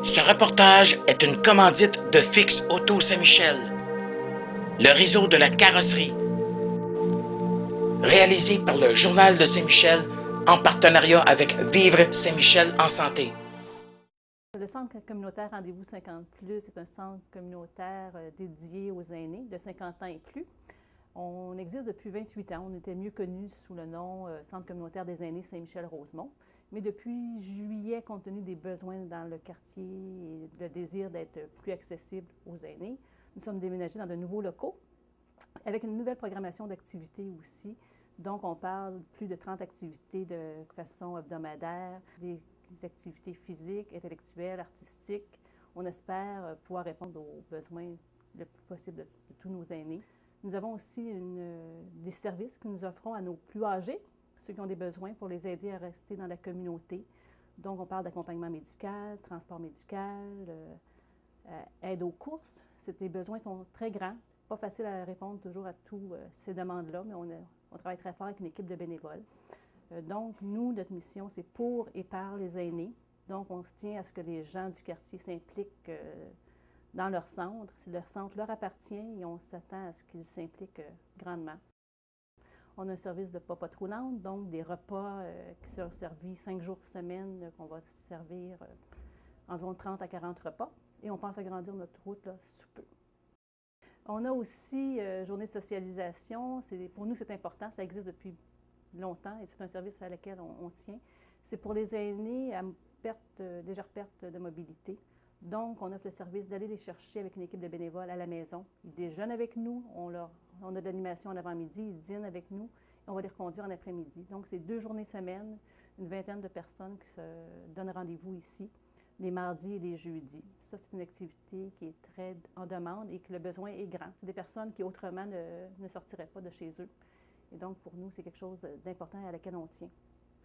Ce reportage est une commandite de Fix Auto Saint-Michel, le réseau de la carrosserie, réalisé par le Journal de Saint-Michel en partenariat avec Vivre Saint-Michel en santé. Le Centre communautaire Rendez-vous 50+, est un centre communautaire dédié aux aînés de 50 ans et plus. On existe depuis 28 ans. On était mieux connu sous le nom Centre communautaire des aînés Saint-Michel-Rosemont. Mais depuis juillet, compte tenu des besoins dans le quartier et le désir d'être plus accessible aux aînés, nous sommes déménagés dans de nouveaux locaux avec une nouvelle programmation d'activités aussi. Donc, on parle de plus de 30 activités de façon hebdomadaire, des activités physiques, intellectuelles, artistiques. On espère pouvoir répondre aux besoins le plus possible de tous nos aînés. Nous avons aussi des services que nous offrons à nos plus âgés, ceux qui ont des besoins pour les aider à rester dans la communauté. Donc, on parle d'accompagnement médical, transport médical, aide aux courses. Les besoins sont très grands. Pas facile à répondre toujours à toutes ces demandes-là, mais on travaille très fort avec une équipe de bénévoles. Donc, nous, notre mission, c'est pour et par les aînés. Donc, on se tient à ce que les gens du quartier s'impliquent dans leur centre. Si leur centre leur appartient, et on s'attend à ce qu'ils s'impliquent grandement. On a un service de papote roulante, donc des repas qui sont servis 5 jours semaine, qu'on va servir environ 30 à 40 repas. Et on pense agrandir notre route là, sous peu. On a aussi journée de socialisation. Pour nous, c'est important. Ça existe depuis longtemps et c'est un service à lequel on tient. C'est pour les aînés à légère perte de mobilité. Donc, on offre le service d'aller les chercher avec une équipe de bénévoles à la maison. Ils déjeunent avec nous, on a de l'animation en avant-midi, ils dînent avec nous et on va les reconduire en après-midi. Donc, c'est 2 journées semaine, une vingtaine de personnes qui se donnent rendez-vous ici, les mardis et les jeudis. Ça, c'est une activité qui est très en demande et que le besoin est grand. C'est des personnes qui autrement ne sortiraient pas de chez eux. Et donc, pour nous, c'est quelque chose d'important à laquelle on tient.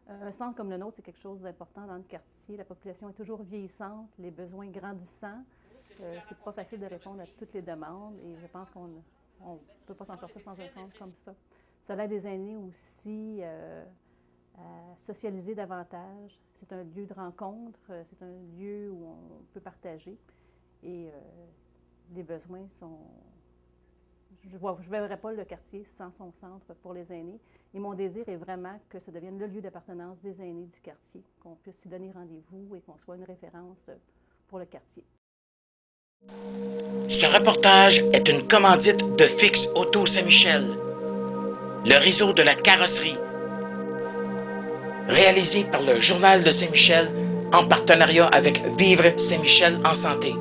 Un centre comme le nôtre, c'est quelque chose d'important dans le quartier. La population est toujours vieillissante, les besoins grandissants. C'est pas facile de répondre à toutes les demandes et je pense qu'on ne peut pas s'en sortir sans un centre comme ça. Ça aide les aînés aussi à socialiser davantage. C'est un lieu de rencontre, c'est un lieu où on peut partager et les besoins sont... Je ne verrais pas le quartier sans son centre pour les aînés. Et mon désir est vraiment que ça devienne le lieu d'appartenance des aînés du quartier, qu'on puisse s'y donner rendez-vous et qu'on soit une référence pour le quartier. Ce reportage est une commandite de Fix Auto Saint-Michel, le réseau de la carrosserie, réalisé par le Journal de Saint-Michel en partenariat avec Vivre Saint-Michel en santé.